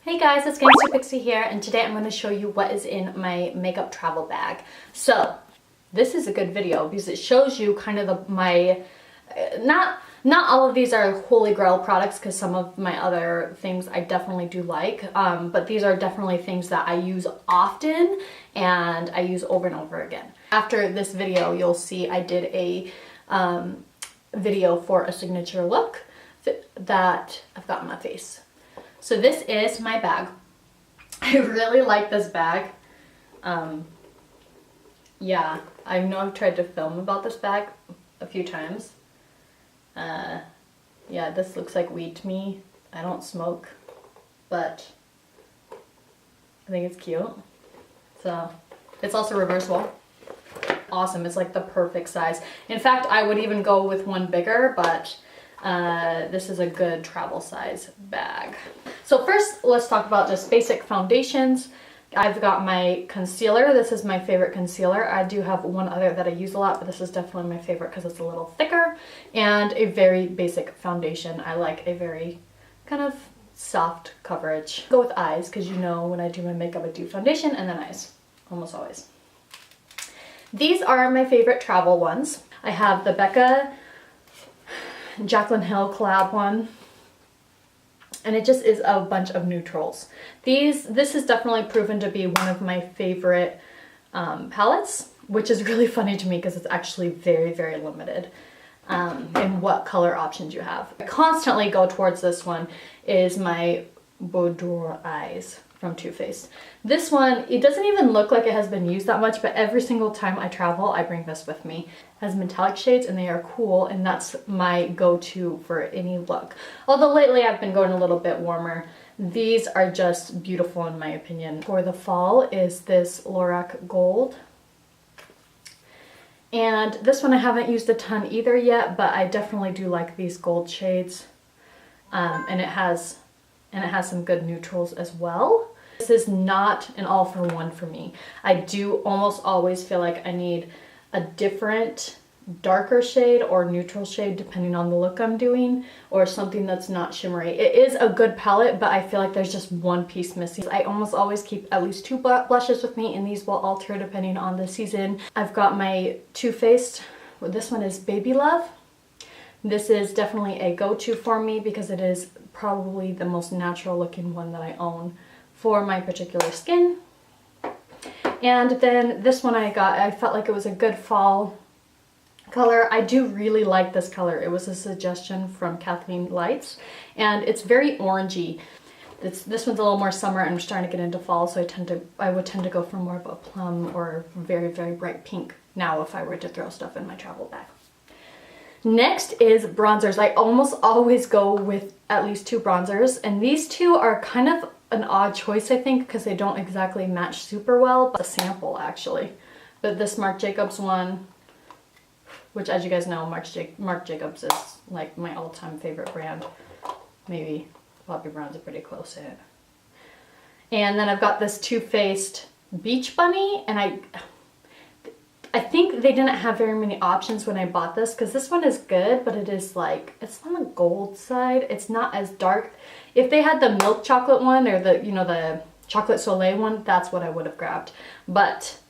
Hey guys, it's Gangster Pixie here, and today I'm going to show you what is in my makeup travel bag. So, this is a good video because it shows you kind of not all of these are holy grail products, because some of my other things I definitely do like, but these are definitely things that I use often and I use over and over again. After this video, you'll see I did a video for a signature look that I've got on my face. So this is my bag. I really like this bag. Yeah, I know I've tried to film about this bag a few times. Yeah, this looks like weed to me. I don't smoke, but I think it's cute. So it's also reversible. Awesome, it's like the perfect size. In fact, I would even go with one bigger, but this is a good travel size bag. So first, let's talk about just basic foundations. I've got my concealer. This is my favorite concealer. I do have one other that I use a lot, but this is definitely my favorite because it's a little thicker. And a very basic foundation. I like a very kind of soft coverage. Go with eyes, because you know when I do my makeup I do foundation and then eyes, almost always. These are my favorite travel ones. I have the Becca Jaclyn Hill collab one, and it just is a bunch of neutrals. This is definitely proven to be one of my favorite palettes, which is really funny to me because it's actually very, very limited in what color options you have. I constantly go towards this one, is my Boudoir Eyes from Too Faced. This one, it doesn't even look like it has been used that much, but every single time I travel, I bring this with me. It has metallic shades and they are cool, and that's my go-to for any look. Although lately I've been going a little bit warmer. These are just beautiful in my opinion. For the fall is this Lorac Gold. And this one I haven't used a ton either yet, but I definitely do like these gold shades. And it has some good neutrals as well. This is not an all for one for me. I do almost always feel like I need a different darker shade or neutral shade depending on the look I'm doing, or something that's not shimmery. It is a good palette, but I feel like there's just one piece missing. I almost always keep at least two blushes with me, and these will alter depending on the season. I've got my Too Faced. Well, this one is Baby Love. This is definitely a go-to for me because it is probably the most natural looking one that I own for my particular skin. And then this one I felt like it was a good fall color. I do really like this color. It was a suggestion from Kathleen Lights, and it's very orangey. This one's a little more summer, and I'm starting to get into fall, so I would tend to go for more of a plum or very, very bright pink now if I were to throw stuff in my travel bag. Next is bronzers. I almost always go with at least two bronzers, and these two are kind of an odd choice, I think, because they don't exactly match super well. But a sample actually, but this Marc Jacobs one, which as you guys know, Marc Jacobs is like my all-time favorite brand. Maybe Bobbi Brown's are pretty close to it. And then I've got this Too Faced Beach Bunny, and I think they didn't have very many options when I bought this, because this one is good, but it is like, it's on the gold side. It's not as dark. If they had the milk chocolate one, or the, you know, the chocolate soleil one, that's what I would have grabbed. But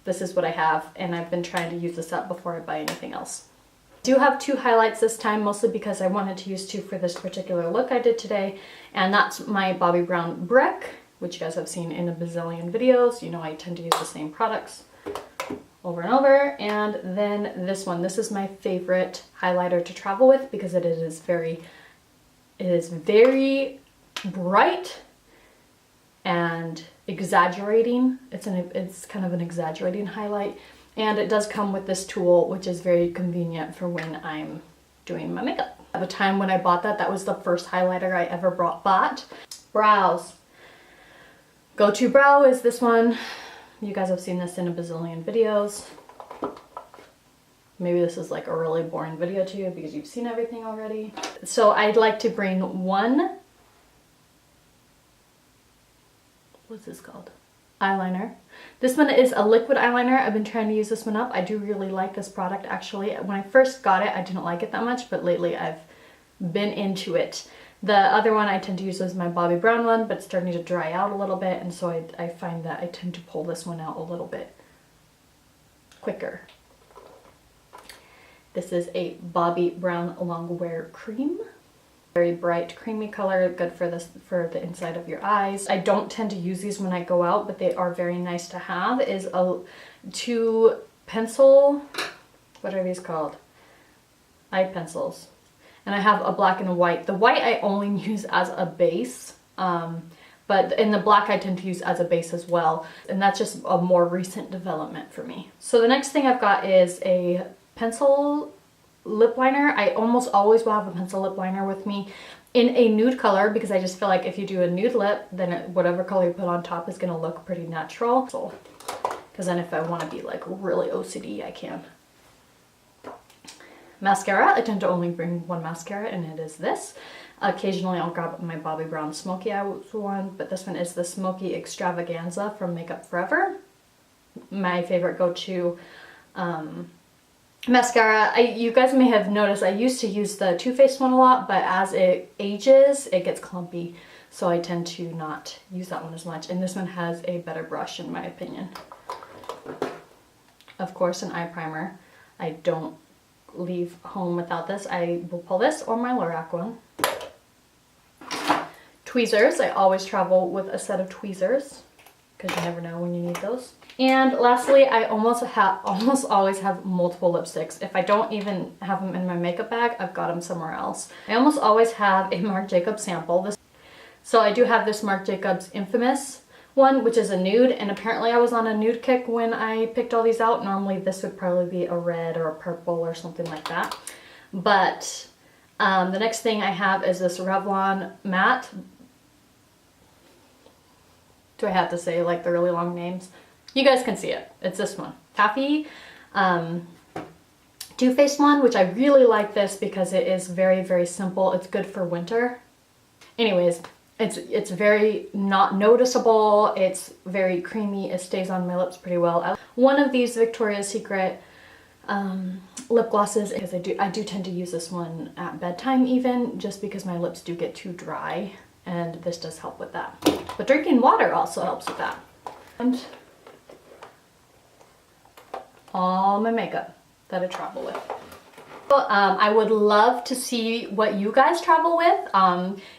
this is what I have, and I've been trying to use this up before I buy anything else. I do have two highlights this time, mostly because I wanted to use two for this particular look I did today, and that's my Bobbi Brown Brick, which you guys have seen in a bazillion videos. You know I tend to use the same products over and over. And then this one, this is my favorite highlighter to travel with because it is very bright and exaggerating. It's kind of an exaggerating highlight, and it does come with this tool, which is very convenient for when I'm doing my makeup. At the time when I bought that was the first highlighter I ever bought. Brows. Go-to brow is this one. You guys have seen this in a bazillion videos. Maybe this is like a really boring video to you because you've seen everything already. So I'd like to bring one, what's this called? Eyeliner. This one is a liquid eyeliner. I've been trying to use this one up. I do really like this product actually. When I first got it, I didn't like it that much, but lately I've been into it. The other one I tend to use is my Bobbi Brown one, but it's starting to dry out a little bit, and so I find that I tend to pull this one out a little bit quicker. This is a Bobbi Brown Longwear Cream. Very bright creamy color, good for this, for the inside of your eyes. I don't tend to use these when I go out, but they are very nice to have. Is two pencil, what are these called? Eye pencils. And I have a black and a white. The white I only use as a base, but in the black I tend to use as a base as well. And that's just a more recent development for me. So the next thing I've got is a pencil lip liner. I almost always will have a pencil lip liner with me in a nude color, because I just feel like if you do a nude lip, then whatever color you put on top is going to look pretty natural. So, because then if I want to be like really OCD, I can. Mascara, I tend to only bring one mascara, and it is this. Occasionally I'll grab my Bobbi Brown Smoky Eye one, but this one is the Smoky Extravaganza from Makeup Forever. My favorite go-to mascara. You guys may have noticed I used to use the Too Faced one a lot, but as it ages, it gets clumpy. So I tend to not use that one as much. And this one has a better brush in my opinion. Of course, an eye primer. I don't leave home without this. I will pull this or my Lorac one. Tweezers. I always travel with a set of tweezers because you never know when you need those. And lastly, I almost always have multiple lipsticks. If I don't even have them in my makeup bag, I've got them somewhere else. I almost always have a Marc Jacobs sample. So I do have this Marc Jacobs Infamous one, which is a nude, and apparently I was on a nude kick when I picked all these out. Normally this would probably be a red or a purple or something like that. But the next thing I have is this Revlon matte. Do I have to say like the really long names? You guys can see it. It's this one. Taffy Too Faced one, which I really like this because it is very, very simple. It's good for winter. Anyways, it's very not noticeable. It's very creamy. It stays on my lips pretty well. One of these Victoria's Secret lip glosses, because I do tend to use this one at bedtime even, just because my lips do get too dry, and this does help with that. But drinking water also helps with that. And all my makeup that I travel with. I would love to see what you guys travel with,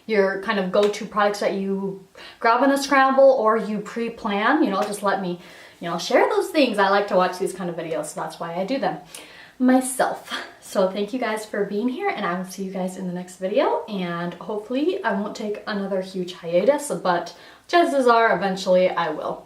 your kind of go-to products that you grab in a scramble or you pre-plan. You know, just let me, you know, share those things. I like to watch these kind of videos, so that's why I do them myself. So thank you guys for being here, and I will see you guys in the next video, and hopefully I won't take another huge hiatus, but chances are eventually I will.